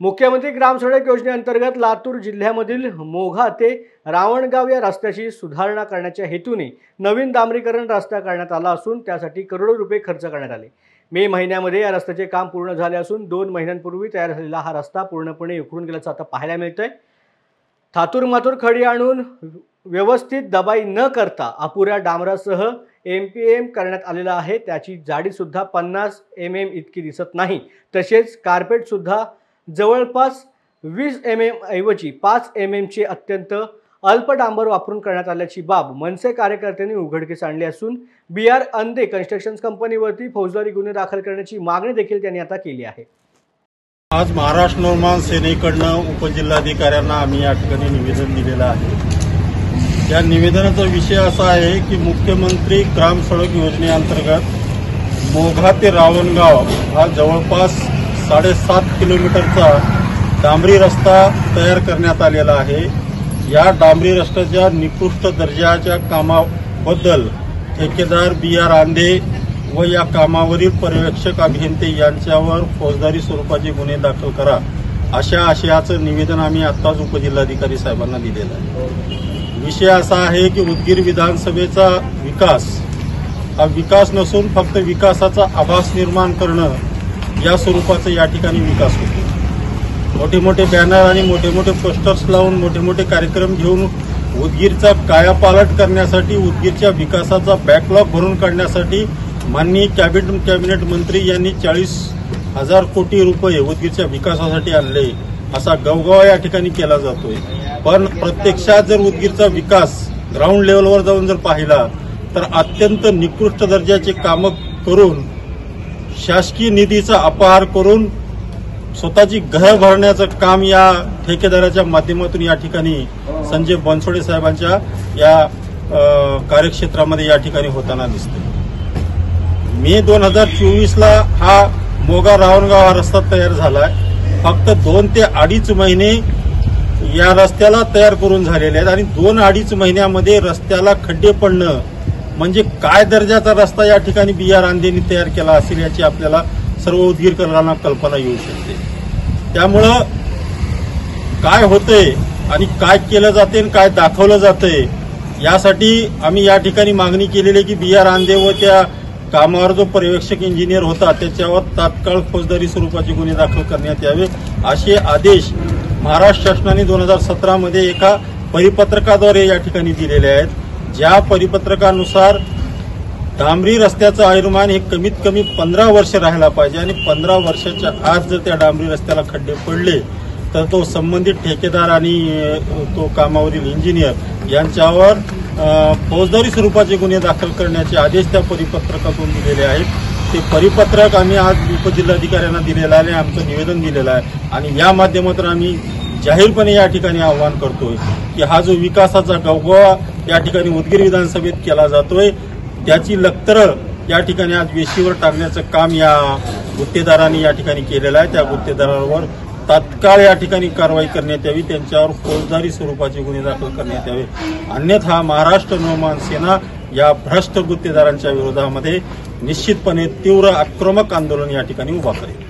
मुख्यमंत्री ग्राम सडक योजनेअंतर्गत लातूर जिल्ह्यामधील मोघा ते रावणगाव या रस्त्याची सुधारणा करण्याच्या हेतूने नवीन डांबरीकरण रस्ता करण्यात आला असून त्यासाठी करोडो रुपये खर्च करण्यात आले। मे महिन्यामध्ये या रस्त्याचे काम पूर्ण झाले असून 2 महिन्यांपूर्वी तयार झालेला हा रस्ता पूर्णपणे उखडून गेल्याचं आता पाहायला मिळतंय। थातूर खडी आणून व्यवस्थित दबाई न करता अपुऱ्या डांबरासह एमपीएम करण्यात आलेला आहे। त्याची जाडी सुद्धा 50 mm इतकी दिसत नाही। तसेच कार्पेट सुद्धा जवळपास 20 mm ऐवजी 5 mm चे अत्यंत अल्प डांबर वापरून करण्यात आल्याची बाब मनसे कार्यकर्त्यांनी उघडकीस आणली असून BR अंधे कन्स्ट्रक्शन कंपनीवरती फौजदारी गुन्हे दाखल करण्याची मागणी देखील त्यांनी आता केली आहे। आज महाराष्ट्र नवमान सेनेकडून उपजिल्हाधिकाऱ्यांना आम्ही या ठिकाणी निवेदन दिलेलं आहे। या निवेदनाचा विषय असा आहे की मुख्यमंत्री ग्राम सडक योजनेअंतर्गत मोघा ते रावणगाव हा जवळपास 7.5 किलोमीटरचा डांबरी रस्ता तयार करण्यात आलेला आहे। या डांबरी रस्त्याच्या निकृष्ट दर्जाच्या कामाबद्दल ठेकेदार BR अंधे व या कामावरील पर्यवेक्षक अभियंते यांच्यावर फौजदारी स्वरूपाचे गुन्हे दाखल करा अशा आशयाचं निवेदन आम्ही आत्ताच उपजिल्हाधिकारी साहेबांना दिलेलं आहे। विषय असा आहे की उदगीर विधानसभेचा विकास हा विकास नसून फक्त विकासाचा आभास निर्माण करणं या स्वरूपाचा या ठिकाणी विकास होतो। मोठे मोठे बॅनर आणि मोठे मोठे पोस्टर्स लावून मोठे मोठे कार्यक्रम घेऊन उदगीरचा कायापालट करण्यासाठी उदगीरच्या विकासाचा बॅकलॉग भरून काढण्यासाठी माननीय कॅबिनेट मंत्री यांनी 40,000 कोटी रुपये उदगीरच्या विकासासाठी आणले असा गवगवा या ठिकाणी केला जातोय। पण प्रत्यक्षात जर उदगीरचा विकास ग्राउंड लेवलवर जाऊन जर पाहिला तर अत्यंत निकृष्ट दर्जाचे कामं करून शासकीय निधीचा अपहार करून स्वतःची घर भरण्याचं काम या ठेकेदाराच्या माध्यमातून या ठिकाणी संजय बनसोडे साहेबांच्या या कार्यक्षेत्रामध्ये या ठिकाणी होताना दिसते। मे 2024ला हा मोगा रावणगाव हा रस्ता तयार झालाय। फक्त 2 ते 2.5 महिने या रस्त्याला तयार करून झालेले आहेत आणि 2-2.5 महिन्यामध्ये रस्त्याला खड्डे पडणं म्हणजे काय दर्जाचा रस्ता या ठिकाणी BR अंधेंनी तयार केला असेल याची आपल्याला सर्व उदगीरकरांना कल्पना येऊ शकते। त्यामुळं काय होतंय आणि काय केलं जाते आणि काय दाखवलं जातंय यासाठी आम्ही या ठिकाणी मागणी केलेली आहे की BR अंधे व त्या कामावर जो पर्यवेक्षक इंजिनियर होता त्याच्यावर तात्काळ फौजदारी स्वरूपाचे गुन्हे दाखल करण्यात यावे असे आदेश महाराष्ट्र शासनाने 2017 मध्ये एका परिपत्रकाद्वारे या ठिकाणी दिलेले आहेत। ज्या परिपत्रकानुसार डांबरी रस्त्याचं आयुर्मान हे कमीत कमी 15 वर्ष राहायला पाहिजे आणि 15 वर्षाच्या आत जर त्या डांबरी रस्त्याला खड्डे पडले तर तो संबंधित ठेकेदार आणि तो कामावरील इंजिनियर यांच्यावर फौजदारी स्वरूपाचे गुन्हे दाखल करण्याचे आदेश त्या परिपत्रकातून दिलेले आहेत। ते परिपत्रक आम्ही आज उपजिल्हाधिकाऱ्यांना दिलेलं आहे, आमचं निवेदन दिलेलं आहे आणि या माध्यमातून आम्ही जाहीरपणे या ठिकाणी आवाहन करतोय की हा जो विकासाचा गवगवा या ठिकाणी उदगीर विधानसभेत केला जातोय त्याची लक्तरं या ठिकाणी आज वेशीवर टाकण्याचं काम या गुत्तेदारांनी या ठिकाणी केलेलं आहे। त्या गुत्तेदारांवर तात्काळ या ठिकाणी कारवाई करण्यात यावी, त्यांच्यावर फौजदारी स्वरूपाचे गुन्हे दाखल करण्यात यावे, अन्यथा महाराष्ट्र नवमान सेना या भ्रष्ट गुत्तेदारांच्या विरोधामध्ये निश्चितपणे तीव्र आक्रमक आंदोलन या ठिकाणी उभा करेल।